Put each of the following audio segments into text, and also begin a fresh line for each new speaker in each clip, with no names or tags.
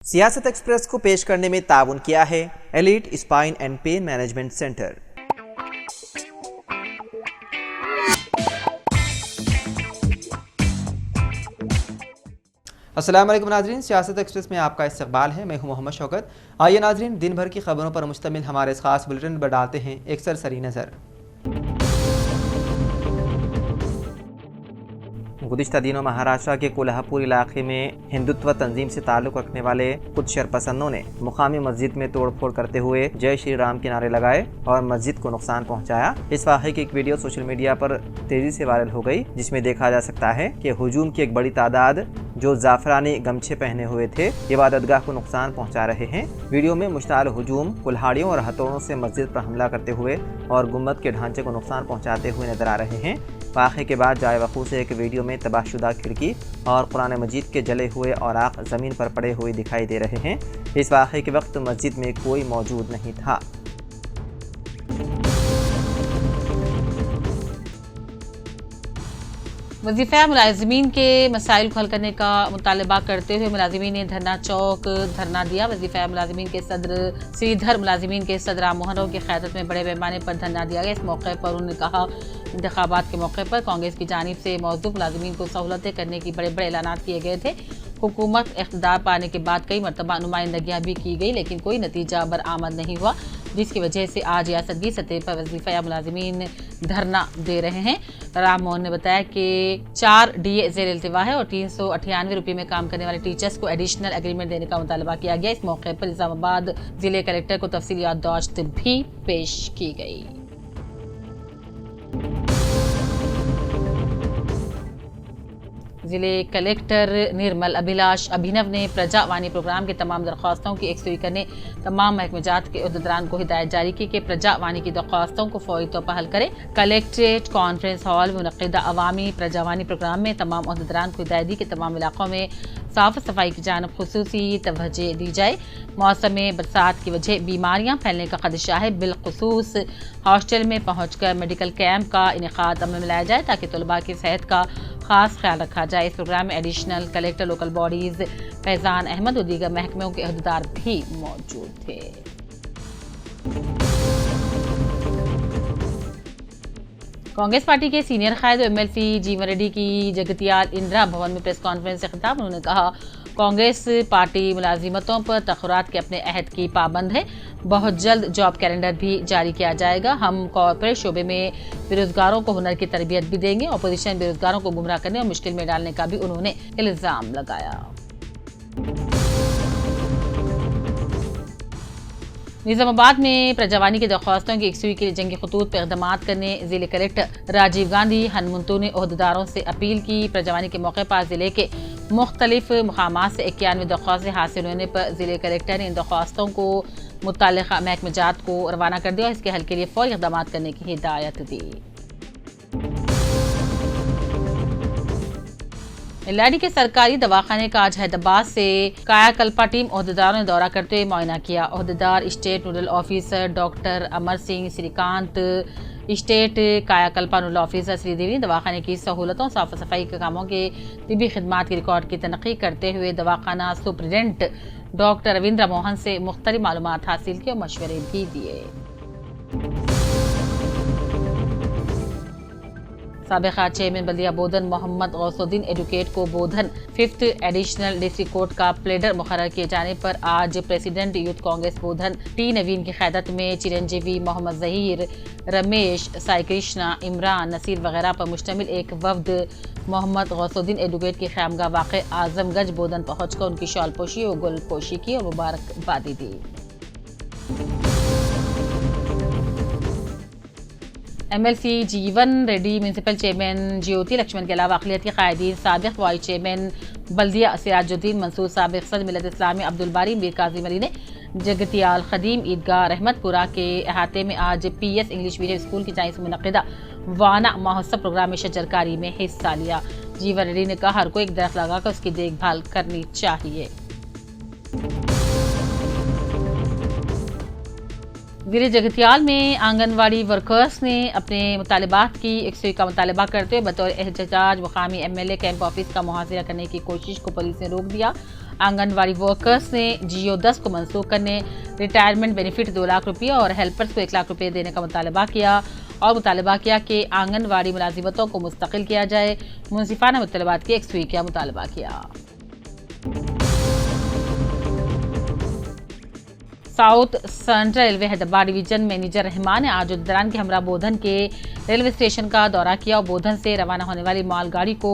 सियासत एक्सप्रेस को पेश करने में ताउन किया है elite spine and pain management centre. अस्सलाम वालेकुम नाजरीन, सियासत एक्सप्रेस में आपका इस्तकबाल है। मैं हूं मोहम्मद शौकत। आइए नाजरीन, दिन भर की खबरों पर मुश्तमिल हमारे इस खास बुलेटिन पर डालते हैं एक सरसरी नज़र। गुज़िश्ता दिनों महाराष्ट्र के कोल्हापुर इलाके में हिंदुत्व तंजीम से ताल्लुक़ रखने वाले कुछ शरपसंदों ने मुकामी मस्जिद में तोड़फोड़ करते हुए जय श्री राम के नारे लगाए और मस्जिद को नुकसान पहुंचाया। इस वाक़े की एक वीडियो सोशल मीडिया पर तेजी से वायरल हो गई, जिसमें देखा जा सकता है कि हुजूम की एक बड़ी तादाद जो जाफरानी गमछे पहने हुए थे इबादतगाह को नुकसान पहुंचा रहे हैं। वीडियो में मुश्ताल हुजूम कुल्हाड़ियों और हथौड़ों से मस्जिद पर हमला करते हुए और गुम्बद के ढांचे को नुकसान पहुंचाते हुए नजर आ रहे हैं। वाक़े के बाद जाए वक़ू से एक वीडियो में तबाहशुदा खिड़की और कुरान मजीद के जले हुए औराक ज़मीन पर पड़े हुए दिखाई दे रहे हैं। इस वाक़े के वक्त मस्जिद में कोई मौजूद नहीं था।
वजीफ़ा मुलाजिमीन के मसाइल को हल करने का मुतालबा करते हुए मुलाजिमीन ने धरना चौक धरना दिया। वजीफ़ा मुलाजिमीन के सदर श्रीधर मुलाजिमीन के सदर राम मोहन राव की क़यादत में बड़े पैमाने पर धरना दिया गया। इस मौके पर उन्होंने कहा, इंतखाबात के मौके पर कांग्रेस की जानिब से मौजूद मुलाजिमीन को सहूलतें करने की बड़े बड़े ऐलानात किए गए थे। हुकूमत इक़्तिदार पाने के बाद कई मरतबा नुमाइंदगियाँ भी की गई, लेकिन कोई नतीजा बरामद नहीं हुआ, जिसकी वजह से आज रियासती सतह पर वजीफ़ा मुलाजिमीन धरना दे रहे हैं। राम मोहन ने बताया कि 4 DA ज़ेर इल्तिवा है और 398 रुपये में काम करने वाले टीचर्स को एडिशनल एग्रीमेंट देने का मुतालबा किया गया। इस मौके पर निज़ामाबाद जिले कलेक्टर को तफसीली याददाश्त भी पेश की गई। जिले कलेक्टर निर्मल अभिलाष अभिनव ने प्रजावानी प्रोग्राम के तमाम दरख्वास्तों की एकसुई करने तमाम महकमेजात के उहदेदारान को हिदायत जारी की कि प्रजावानी की दरख्वास्तों को फौरी तौर पर हल करें। कलेक्ट्रेट कॉन्फ्रेंस हॉल में मुनक़िदा अवामी प्रजावानी प्रोग्राम में तमाम उहदेदारान को हिदायत दी कि तमाम इलाकों में साफ सफाई की जानब खुसूसी तवज्जो दी जाए। मौसम में बरसात की वजह बीमारियां फैलने का खदशा है। बिलखुसूस हॉस्टल में पहुंचकर मेडिकल कैंप का इनेकाद अमल में लाया जाए ताकि तलबा की सेहत का खास ख्याल रखा जाए। इस प्रोग्राम में additional collector local bodies Faizan Ahmed और दीगर महकमों के अहदेदार भी मौजूद थे। कांग्रेस पार्टी के सीनियर कायद MLC जीवन रेड्डी की जगतियाल इंदिरा भवन में प्रेस कॉन्फ्रेंस से खिताब। उन्होंने कहा, कांग्रेस पार्टी मुलाजिमतों पर तखरात के अपने अहद की पाबंद है। बहुत जल्द जॉब कैलेंडर भी जारी किया जाएगा। हम कॉर्पोरेट शोबे में बेरोजगारों को हुनर की तरबियत भी देंगे। अपोजिशन बेरोजगारों को गुमराह करने और मुश्किल में डालने का भी उन्होंने इल्जाम लगाया। निजामाबाद में प्रजावानी की दरख्वास्तों की एकसुई के लिए जंगी खतूत पर इक़दामात करने जिले कलेक्टर राजीव गांधी हनुमंतु ने ओहदेदारों से अपील की। प्रजावानी के मौके पर जिले के मुख्तलिफ मकामात से 91 दरख्वास्तें हासिल होने पर जिले कलेक्टर ने इन दरख्वास्तों को मुत्तल्लिक़ा महकमेजात को रवाना कर दिया और इसके हल के लिए फौरी इक़दामात करने की हिदायत दी। एलआईडी के सरकारी दवाखाने का आज हैदराबाद से कायाकल्पा टीम ओहदेदारों ने दौरा करते हुए मुआयना किया। ओहदेदार state nodal officer doctor Amar Singh Srikanth, state Kayakalpa nodal officer Sridevi ने दवाखाने की सहूलतों साफ सफाई के कामों के तिबी खिदमात के रिकॉर्ड की तनक़ीद करते हुए दवाखाना सुपरिटेंडेंट डॉक्टर रविंद्र मोहन से मुख्तलिफ मालूमात हासिल की और मशवरे भी दिए। साबिक़ा चेयरमैन बल्दिया बोधन मोहम्मद गौसुद्दीन एडवोकेट को बोधन 5th एडिशनल डिस्ट्रिक्ट कोर्ट का प्लेडर मुकर्रर किए जाने पर आज प्रेसिडेंट यूथ कांग्रेस बोधन T नवीन की क़यादत में चिरंजीवी मोहम्मद जहीर, रमेश, साई कृष्णा, इमरान, नसीर वगैरह पर मुश्तमिल एक वफ्द मोहम्मद गौसुद्दीन एडवोकेट की ख़यामगाह वाक़े आज़मगंज बोधन पहुँचकर उनकी शॉल पोशी और गुल पोशी की और मुबारकबादी दी। MLC Jeevan Reddy, municipal chairman ज्योति लक्ष्मण के अलावा अक़लियती क़ायदीन, साबिक़ वाइस चेयरमैन बल्दिया सिराजुद्दीन मंसूर, साबिक़ सदर मिल्लत इस्लामी अब्दुल बारी मीर काज़िम अली ने जगतियाल ख़दीम ईदगाह रहमतपुरा के अहाते में आज PS इंग्लिश मीडियम स्कूल की जानिब से मुनक़िदा वाना महोत्सव प्रोग्राम में शजरकारी में हिस्सा लिया। जीवन रेड्डी ने कहा, हर कोई एक दरख्त लगाकर उसकी देखभाल करनी चाहिए। जिले जगतियाल में आंगनवाड़ी वर्कर्स ने अपने मुतालबात की एकसुई का मुतालबा करते हुए बतौर एहतजाज मुकामी MLA कैंप ऑफिस का मुहासिरा करने की कोशिश को पुलिस ने रोक दिया। आंगनवाड़ी वर्कर्स ने जियो 10 को मंसूख करने, रिटायरमेंट बेनिफिट 2 लाख रुपये और हेल्पर्स को 1 लाख रुपये देने का मुतालबा किया कि आंगनवाड़ी मुलाजिमतों को मुस्तकिल किया जाए। मुंसिफाना मुतलबात की 100 का मुतालबा किया। South central railway Hyderabad division manager Rahman ने आज उद्दरान के हमरा बोधन के रेलवे स्टेशन का दौरा किया और बोधन से रवाना होने वाली मालगाड़ी को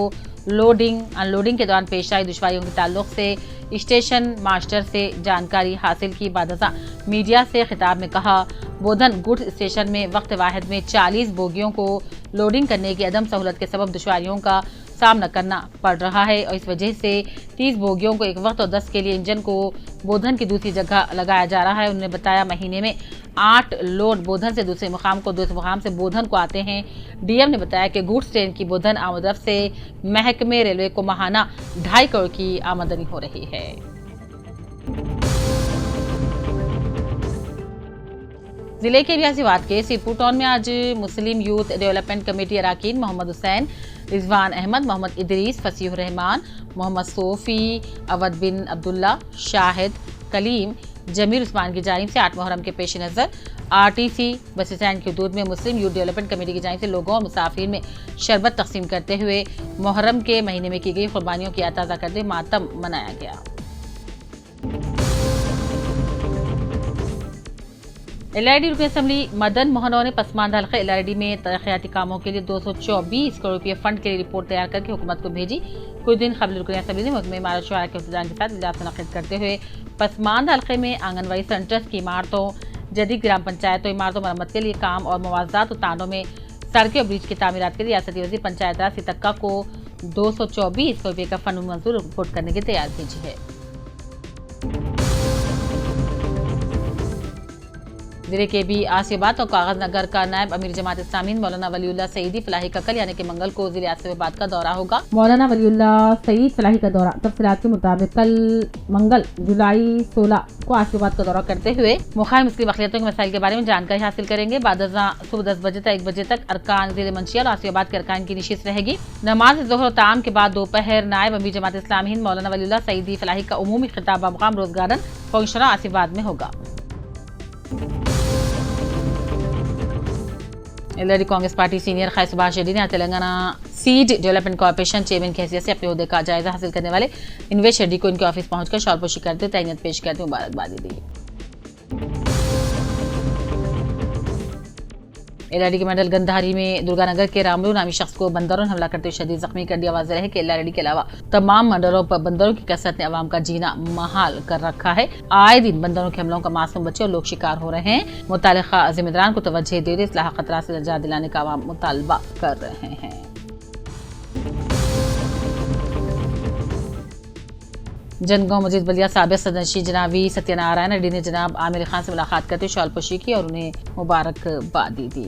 लोडिंग अनलोडिंग के दौरान पेश आई दुश्वारियों के ताल्लुक से स्टेशन मास्टर से जानकारी हासिल की। बाद मीडिया से खिताब में कहा, बोधन गुड्स स्टेशन में वक्त वाहिद में 40 बोगियों को लोडिंग करने की अदम सहूलत के सबब दुश्वारियों का सामना करना पड़ रहा है और इस वजह से 30 बोगियों को एक वक्त और 10 के लिए इंजन को बोधन की दूसरी जगह लगाया जा रहा है। उन्होंने बताया महीने में 8 लोड बोधन से दूसरे मुकाम को, दूसरे मुकाम से बोधन को आते हैं। डीएम ने बताया कि गुड्स ट्रेन की बोधन आमदरफ्त से महकमे रेलवे को माहाना 2.5 करोड़ की आमदनी हो रही है। जिले के रियासीबाद के सीपुर टाउन में आज मुस्लिम यूथ डेवलपमेंट कमेटी अरकान मोहम्मद हुसैन, रिजवान अहमद, मोहम्मद इदरीस, फसीह रहमान, मोहम्मद सोफी, अवध बिन अब्दुल्ला, शाहिद, कलीम, जमीर उस्मान की जानिब से 8 मुहर्रम के पेश नज़र आरटीसी बस स्टैंड की हदूद में मुस्लिम यूथ डेवलपमेंट कमेटी की जानिब से लोगों और मुसाफिर में शरबत तकसीम करते हुए मुहर्रम के महीने में की गई कुर्बानियों की याद ताज़ा करते मातम मनाया गया। एलआरडी रुकन असम्बली मदन मोहनों ने पसमानदा हल्का एलआरडी में तरक्याती कामों के लिए 224 करोड़ रुपये फंड के लिए रिपोर्ट तैयार करके हुकूमत को भेजी। कुछ दिन कबल रुकन असम्बली ने महकमे इमारत शुरा के इंतजाम के साथ इजलास मुनक़िद करते हुए पसमानदा हल्के में आंगनवाड़ी सेंटर्स की इमारतों, जदीद ग्राम पंचायतों इमारतों मरम्मत के लिए काम और मुआवजात और तांडों में सड़कें और ब्रिज की तामीरात के लिए रियासती वज़ीर पंचायत राज सितक्का को 224 करोड़ रुपये का फंड मंजूर रिपोर्ट करने की तैयार भेजी है। जिले के भी आसियाबाद और कागज नगर का नायब अमीर जमात इस्लामी मौलाना वलीउल्लाह सईदी फलाही का कल यानी कि मंगल को जिले आसियाबाद का दौरा होगा। मौलाना वलीउल्लाह सईद फलाही का दौरा तफसीलात के मुताबिक कल मंगल जुलाई 16 को आसियाबाद का दौरा करते हुए मुखालिफ मुस्लिम अक़लियतों के मसाइल के बारे में जानकारी हासिल करेंगे। बाद सुबह 10 बजे तक 1 बजे तक अरकान जिले मंशिया और आसियाबाद के अरकान की निशिस्त रहेगी। नमाज ज़ोहर ताम के बाद दोपहर नायब अमीर जमात इस्लामी मौलाना वलीउल्लाह सईदी फलाही का उमूमी खिताब मुकाम रोज गार्डन फंक्शनर आसियाबाद में होगा। एलआरडी कांग्रेस पार्टी सीनियर खाई सुभाष रेड्डी ने Telangana seed development corporation chairman की हैसियत से अपने ओहदे का जायजा हासिल करने वाले इन्वेश रेड्डी को इनके ऑफिस पहुंचकर शॉलपोशी करते तैनियत पेश करते मुबारकबादी दी। एलआरडी के मंडल गंधारी में दुर्गानगर के रामलू नामी शख्स को बंदरों ने हमला करते हुए शदीद जख्मी कर दिया। वाज़ेह है कि एलआरडी के अलावा तमाम मंडलों पर बंदरों की कसरत ने अवाम का जीना महाल कर रखा है। आए दिन बंदरों के हमलों का मासूम बच्चे और लोग शिकार हो रहे हैं। मुतालिका जिम्मेदारान को तवज्जो दे इस्लाह खतरा से निजात दिलाने का अवाम मुतालबा कर रहे हैं। जनगांव मस्जिद बलिया साबिक सदनशी जनाबी सत्यनारायण रेड्डी ने जनाब आमिर खान से मुलाकात करते शॉलपोशी की और उन्हें मुबारकबादी दी।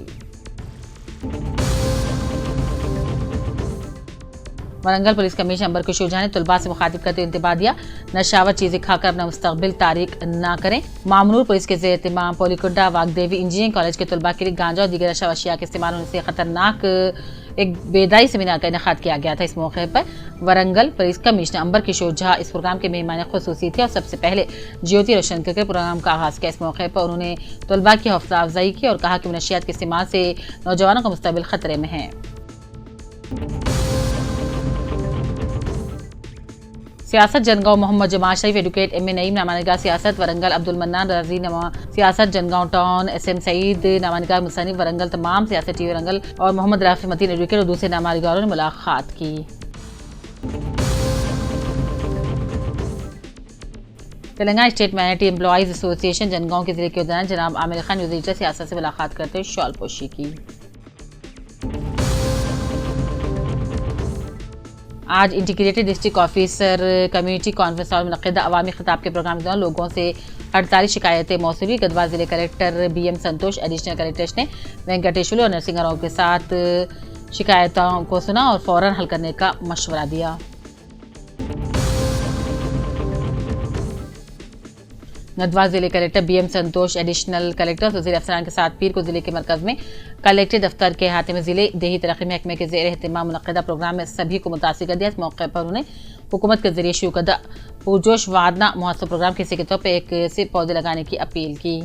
वरंगल पुलिस कमिश्नर अंबर किशोर झा ने तुलबा से मुखातिब करते हुए इंतबाह दिया, नशावर चीजें खाकर अपना मुस्तकबिल तारीक न करें। मामनूर पुलिस के ज़ेर एहतिमाम पोलीकुंडा वागदेवी इंजीनियरिंग कॉलेज के तुलबा के लिए गांजा और दीगर नशा अशिया के इस्तेमाल होने से खतरनाक एक बेदाई सेमिनार का इनेकाद किया गया था। इस मौके पर वरंगल पुलिस कमिश्नर अंबर किशोर झा इस प्रोग्राम के मेहमान खुसूसी थे और सबसे पहले ज्योति रोशन करके प्रोग्राम का आगाज किया। इस मौके पर उन्होंने तुलबा की हौसला अफजाई की और कहा कि नशियात के इस्तेमाल से नौजवानों का मुस्तकबिल खतरे में है। सियासत जनगांव मोहम्मद जमात शरीफ एडवोकेट एम ए नईम नामानिगार सियासत वरंगल अब्दुल मन्नान रजी सियासत जनगांव टाउन SM सईद नामानिगार मुसन्निफ वरंगल तमाम सियासत टी वरंगल और मोहम्मद राफी मतीन एडवोकेट और दूसरे नामानिगारों ने मुलाकात की। Telangana state minority employees association Jangaon के जिले के उद्यान जनाब आमिर खान वज़ीर सियासत से मुलाकात करते हुए शॉलपोशी की। आज integrated district officer community conference और मुनक़िदा अवामी खिताब के प्रोग्राम के दौरान लोगों से 48 शिकायतें मौसूल हुई। गढ़वा जिले कलेक्टर BM संतोष, एडिशनल कलेक्टर्स ने वेंकटेश्वर और नरसिंह राव के साथ शिकायतों को सुना और फौरन हल करने का मशवरा दिया। नदवा जिले कलेक्टर BM संतोष, एडिशनल कलेक्टर वज़ीर अफसरान के साथ पीर को जिले के मरकज में कलेक्टर दफ्तर के अहाते में जिले देही तरक्की महकमे के ज़ेर एहतिमाम मुनक़िदा प्रोग्राम में सभी को मुतासिर कर दिया। इस मौके पर उन्होंने हुकूमत के जरिए शुरू करदा पुरजोश वादना महोत्सव प्रोग्राम के हिस्से के तौर पर एक से पौधे लगाने की अपील की।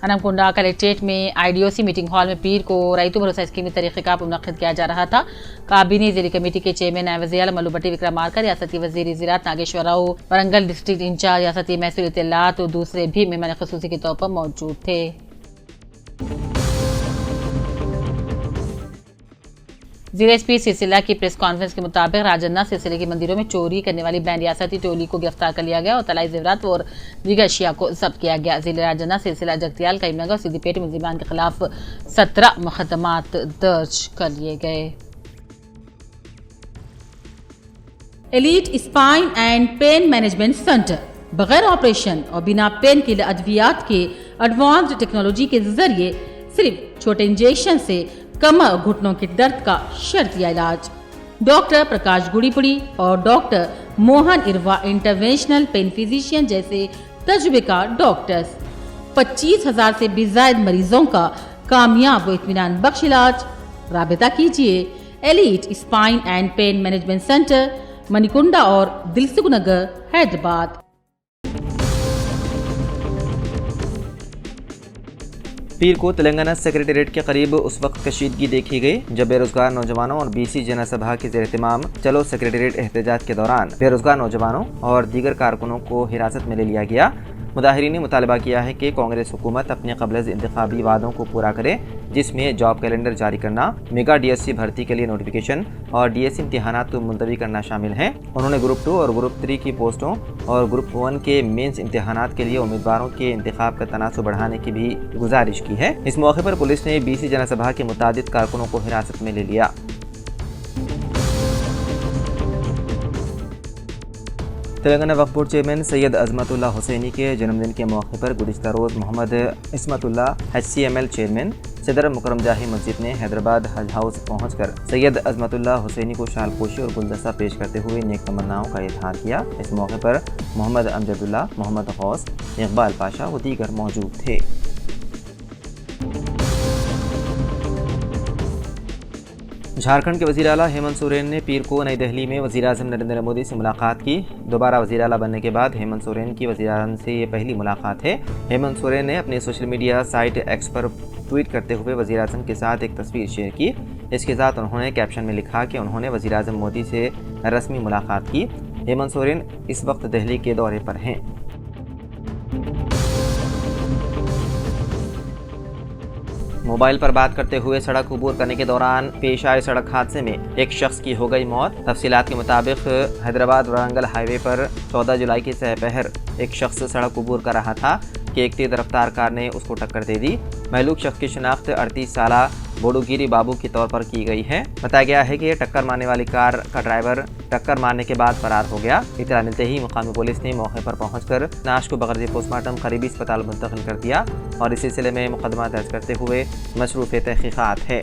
हनमकुंडा कलेक्ट्रेट में IDOC मीटिंग हॉल में पीर को रईतु भरोसा स्कीम में तरीक़ेकार पर मुनक़्क़िद किया जा रहा था। काबीनी ज़िली कमेटी के चेयरमैन नायब वज़ीर आला मल्लू भट्टी विक्रमार्का, रियासती वज़ीर ज़राअत नागेश्वर राव, वरंगल डिस्ट्रिक्ट इंचार्ज रियासती महसूल इत्तलात और दूसरे भी मेहमान ख़ुसूसी के तौर पर मौजूद थे। ज़िला SP सिलसिला की प्रेस कॉन्फ्रेंस के मुताबिक राजन्ना सिलसिले के मंदिरों में चोरी करने वाली बैंड रियासती टोली को गिरफ्तार कर लिया गया और तलाई ज़ेवरात और दीगर अशिया को जब्त किया गया। ज़िले राजन्ना सिलसिला जगतियाल, करीमनगर और सिद्दीपेट मुलजिमान के खिलाफ 17 मुकदमात दर्ज कर लिए गए। Elite spine and pain management centre बगैर ऑपरेशन और बिना पेन किलर अद्वियात के एडवांस्ड टेक्नोलॉजी के जरिए सिर्फ छोटे इंजेक्शन से कमर और घुटनों के दर्द का शर्तिया इलाज। डॉक्टर प्रकाश गुड़ीपुड़ी और doctor Mohan Irva interventional pain physician जैसे तजुर्बेकार डॉक्टर्स 25,000 से भी ज्यादा मरीजों का कामयाब व इत्मीनान बख्श इलाज। राबिता कीजिए elite spine and pain management centre, Manikunda और दिलसुखनगर, हैदराबाद।
पीर को तेलंगाना सेक्रेटेरिएट के करीब उस वक्त कशीदगी देखी गई जब बेरोजगार नौजवानों और BC जनसभा के ज़ेर-ए-इत्तिमाम चलो सेक्रेटेरिएट एहतजाज के दौरान बेरोजगार नौजवानों और दीगर कारकुनों को हिरासत में ले लिया गया। मुदाहिरीन ने मुतालबा किया है कि कांग्रेस हुकूमत अपने क़ब्ल इंतखाबी वादों को पूरा करे, जिसमें जॉब कैलेंडर जारी करना, मेगा DSC भर्ती के लिए नोटिफिकेशन और DSC इम्तिहानात को मुलतवी करना शामिल हैं। उन्होंने ग्रुप 2 और ग्रुप 3 की पोस्टों और ग्रुप 1 के मेंस इम्तिहानात के लिए उम्मीदवारों के इंतखाब का तनासुब बढ़ाने की भी गुजारिश की है। इस मौके पर पुलिस ने BC जनसभा के मुतादिद कारकुनों को हिरासत में ले लिया। तेलंगाना वक्फ बोर्ड चेयरमैन सैयद अजमतुल्ला हुसैनी के जन्मदिन के मौके पर गुज़िश्ता रोज़ मोहम्मद इस्मतुल्ला HCML चेयरमैन सदर मुकरम जाही मस्जिद ने हैदराबाद हज हाउस पहुंचकर सैयद अजमतुल्ला हुसैनी को शालपोशी और गुलदस्ता पेश करते हुए नेक तमन्नाओं का इजहार किया। इस मौके पर मोहम्मद अमजदुल्ला, मोहम्मद गौस, इकबाल पाशा व दीगर मौजूद थे। झारखंड के वज़ीर आला हेमंत सोरेन ने पीर को नई दिल्ली में वज़ीर आज़म नरेंद्र मोदी से मुलाकात की। दोबारा वज़ीर आला बनने के बाद हेमंत सोरेन की वज़ीर आज़म से ये पहली मुलाकात है। हेमंत सोरेन ने अपने सोशल मीडिया साइट X पर ट्वीट करते हुए वज़ीर आज़म के साथ एक तस्वीर शेयर की। इसके साथ उन्होंने कैप्शन में लिखा कि उन्होंने वज़ीर आज़म मोदी से रस्मी मुलाकात की। हेमंत सोरेन इस वक्त दिल्ली के दौरे पर हैं। मोबाइल पर बात करते हुए सड़क अबूर करने के दौरान पेश आए सड़क हादसे में एक शख्स की हो गई मौत। तफसीलात के मुताबिक हैदराबाद वरंगल हाईवे पर 14 जुलाई की सहपहर एक शख्स सड़क अबूर कर रहा था कि एक तेज रफ्तार कार ने उसको टक्कर दे दी। महलूक शख्स की शिनाख्त 38 साला बोडूगिरी बाबू के तौर पर की गई है। बताया गया है कि टक्कर मारने वाली कार का ड्राइवर टक्कर मारने के बाद फरार हो गया। इत्तला मिलते ही मुकामी पुलिस ने मौके पर पहुंचकर लाश को बगैर पोस्टमार्टम करीबी अस्पताल मुंतकिल कर दिया और इस सिलसिले में मुकदमा दर्ज करते हुए मशरूफ तहकीकात है।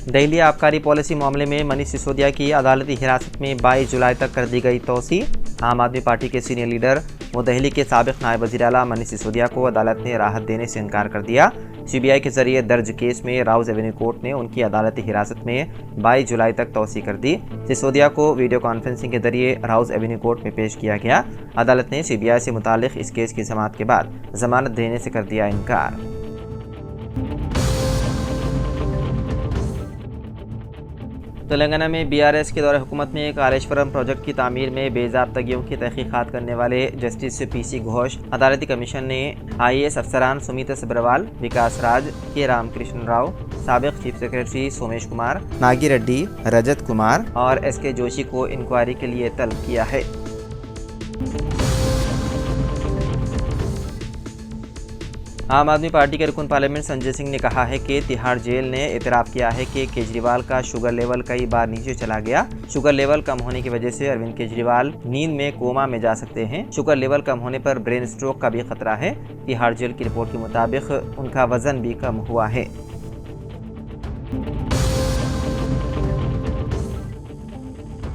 दिल्ली आबकारी पॉलिसी मामले में मनीष सिसोदिया की अदालती हिरासत में 22 जुलाई तक कर दी गई तोसी। आम आदमी पार्टी के सीनियर लीडर व दिल्ली के साबिक नायब वज़ीर आला मनीष सिसोदिया को अदालत ने राहत देने से इनकार कर दिया। CBI के जरिए दर्ज केस में राउज एवेन्यू कोर्ट ने उनकी अदालती हिरासत में 22 जुलाई तक तोसी कर दी। सिसोदिया को वीडियो कॉन्फ्रेंसिंग के जरिए राउज एवेन्यू कोर्ट में पेश किया गया। अदालत ने CBI से मुतालिक इस केस की समाअत के बाद जमानत देने से कर दिया इनकार। तेलंगाना में BRS के दौरे हुकूमत में कालेश्वरम प्रोजेक्ट की तामीर में बेज़ाब्तगियों की तहकीकात करने वाले जस्टिस PC घोष अदालती कमीशन ने IAS अफसरान सुमिता सब्रवाल, विकास राज, के रामकृष्ण राव, साबिक चीफ सेक्रेटरी सोमेश कुमार, नागी रेड्डी, रजत कुमार और SK जोशी को इंक्वायरी के लिए तलब किया है। आम आदमी पार्टी के रुकन पार्लियामेंट संजय सिंह ने कहा है कि तिहाड़ जेल ने इतराफ़ किया है कि केजरीवाल का शुगर लेवल कई बार नीचे चला गया। शुगर लेवल कम होने की वजह से अरविंद केजरीवाल नींद में कोमा में जा सकते हैं। शुगर लेवल कम होने पर ब्रेन स्ट्रोक का भी खतरा है। तिहाड़ जेल की रिपोर्ट के मुताबिक उनका वजन भी कम हुआ है।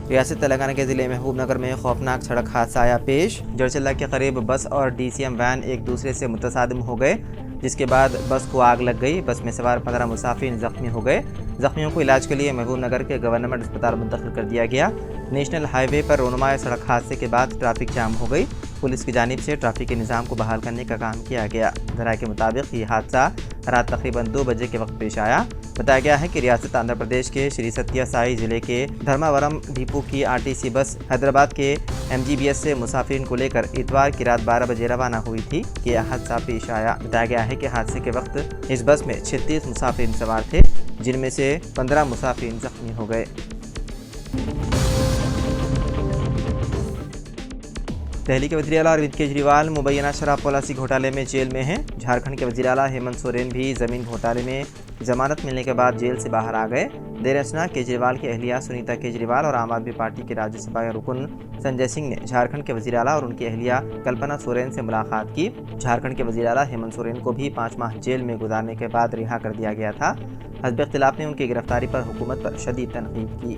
रियासत तेलंगाना के ज़िले महबूबनगर में खौफनाक सड़क हादसा आया पेश। जड़चल्ला के करीब बस और DCM वैन एक दूसरे से मुतसादिम हो गए। जिसके बाद बस को आग लग गई। बस में सवार 15 मुसाफिर जख्मी हो गए। जख्मियों को इलाज के लिए महबूब नगर के गवर्नमेंट अस्पताल मुंतकिल कर दिया गया। नेशनल हाईवे पर रोनुमा सड़क हादसे के बाद ट्रैफिक जाम हो गई। पुलिस की जानिब से ट्रैफिक के निज़ाम को बहाल करने का काम किया गया। जराये के मुताबिक ये हादसा रात तकरीबन 2 बजे के वक्त पेश आया। बताया गया है कि रियासत आंध्र प्रदेश के श्री सत्या साई जिले के धर्मावरम डिपो की आरटीसी बस हैदराबाद के MGBS से मुसाफिर को लेकर इतवार की रात 12 बजे रवाना हुई थी कि यह हादसा पेश आया। बताया गया है कि हादसे के वक्त इस बस में 36 मुसाफिर सवार थे, जिनमें से 15 मुसाफिर जख्मी हो गए। दिल्ली के वज़ीर आला अरविंद केजरीवाल मुबैना शराब पॉलिसी घोटाले में जेल में हैं। झारखंड के वज़ीर आला हेमंत सोरेन भी ज़मीन घोटाले में जमानत मिलने के बाद जेल से बाहर आ गए। देर असना केजरीवाल की अहलिया सुनीता केजरीवाल और आम आदमी पार्टी के राज्यसभा रुकन संजय सिंह ने झारखंड के वज़ीर आला और उनकी अहलिया कल्पना सोरेन से मुलाकात की। झारखंड के वज़ीर आला हेमंत सोरेन को भी 5 माह जेल में गुजारने के बाद रिहा कर दिया गया था। हज़ब इख्तिलाफ ने उनकी गिरफ्तारी पर हुकूमत पर शदीद तनकीद की।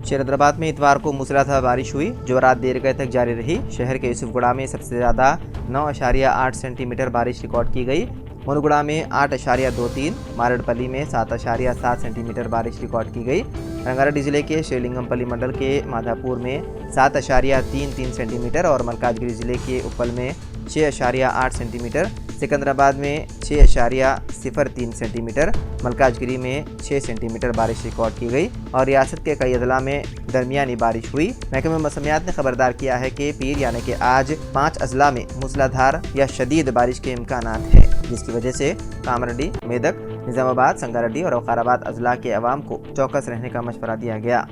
शेरद्राबाद में इतवार को मूसलाधार बारिश हुई जो रात देर गए तक जारी रही। शहर के यूसुफगुड़ा में सबसे ज़्यादा 9.8 सेंटीमीटर बारिश रिकॉर्ड की गई। मुनगुड़ा में 8.23, मारडपल्ली में 7.7 सेंटीमीटर बारिश रिकॉर्ड की गई। रंगारेड्डी जिले के शेरलिंगमपल्ली मंडल के माधापुर में 7.33 सेंटीमीटर और मलकाजगिरी जिले के उप्पल में 6.8 सेंटीमीटर, सिकंदराबाद में 6.03 सेंटीमीटर, मलकाजगिरी में 6 सेंटीमीटर बारिश रिकॉर्ड की गई और रियासत के कई अजला में दरमियानी बारिश हुई। महकमे मौसमियात ने खबरदार किया है कि पीर यानी कि आज 5 अजला में मूसलाधार या शदीद बारिश के इम्कानात हैं, जिसकी वजह से कामरेड्डी, मेदक, निजामाबाद, संगारेड्डी और वकाराबाद अजला के अवाम को चौकस रहने का मशवरा दिया गया।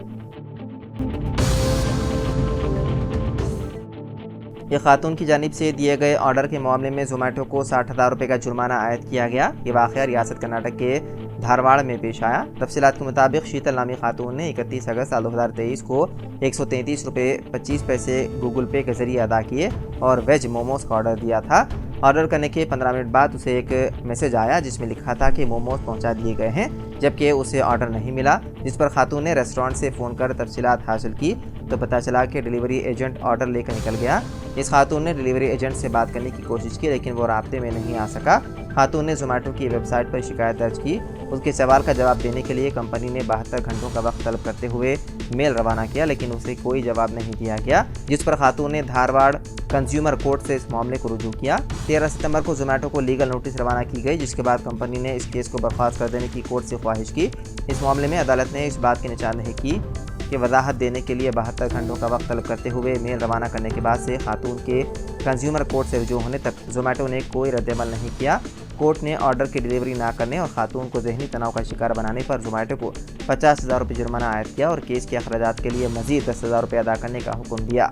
ये खातून की जानिब से दिए गए ऑर्डर के मामले में जोमेटो को 60,000 रुपये का जुर्माना आयद किया गया। ये वाक़या रियासत कर्नाटक के धारवाड़ में पेश आया। तफसीलात के मुताबिक शीतल नामी खातून ने 31 अगस्त साल 2023 को 133 रुपये 25 पैसे गूगल पे के जरिए अदा किए और वेज मोमोज का ऑर्डर दिया था। ऑर्डर करने के 15 मिनट बाद उसे एक मैसेज आया जिसमें लिखा था कि मोमोज पहुंचा दिए गए हैं, जबकि उसे ऑर्डर नहीं मिला। जिस पर खातून ने रेस्टोरेंट से फ़ोन कर तफसीलात हासिल की तो पता चला कि डिलीवरी एजेंट ऑर्डर लेकर निकल गया। इस खातून ने डिलीवरी एजेंट से बात करने की कोशिश की लेकिन वो राब्ते में नहीं आ सका। खातून ने जोमेटो की वेबसाइट पर शिकायत दर्ज की। उसके सवाल का जवाब देने के लिए कंपनी ने 72 घंटों का वक्त तलब करते हुए मेल रवाना किया लेकिन उसे कोई जवाब नहीं दिया गया, जिस पर खातून ने धारवाड़ कंज्यूमर कोर्ट से इस मामले को रुजू किया। 13 सितंबर को जोमेटो को लीगल नोटिस रवाना की गई, जिसके बाद कंपनी ने इस केस को बर्खास्त कर देने की कोर्ट से ख्वाहिश की। इस मामले में अदालत ने इस बात की निशानदही की कि वजाहत देने के लिए 72 घंटों का वक्त तलब करते हुए मेल रवाना करने के बाद से खातून के कंज्यूमर कोर्ट से रुजू होने तक जोमेटो ने कोई रद्दअमल नहीं किया। कोर्ट ने ऑर्डर की डिलीवरी ना करने और खातून को जहनी तनाव का शिकार बनाने पर जोमेटो को 50,000 रुपये जुर्माना आयद किया और केस के अखराजात के लिए मजीद 10,000 रुपये अदा करने का हुक्म दिया।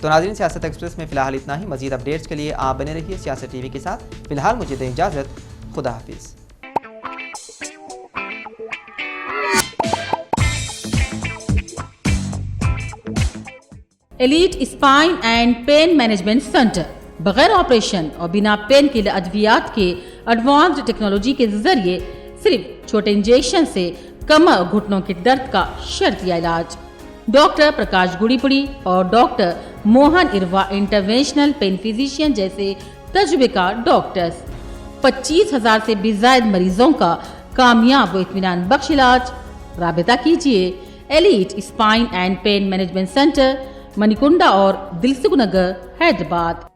तो नाज़रीन, सियासत एक्सप्रेस में फ़िलहाल इतना ही। मजीद अपडेट्स के लिए आप बने रहिए सियासत TV के साथ। फ़िलहाल मुझे दें इजाज़त। खुदा हाफिज़।
Elite spine and pain management centre बगैर ऑपरेशन और बिना पेन के अद्वियात के एडवांस्ड टेक्नोलॉजी के जरिए सिर्फ छोटे इंजेक्शन से कमर और घुटनों के दर्द का शर्तिया इलाज। डॉक्टर प्रकाश गुड़ीपुड़ी और doctor Mohan Irva interventional pain physician जैसे तजुर्बेकार डॉक्टर्स 25,000 से भी ज्यादा मरीजों का कामयाब व इत्मीनान बख्श इलाज। राबिता कीजिए elite spine and pain management centre, Manikunda और दिलसुख नगर, हैदराबाद।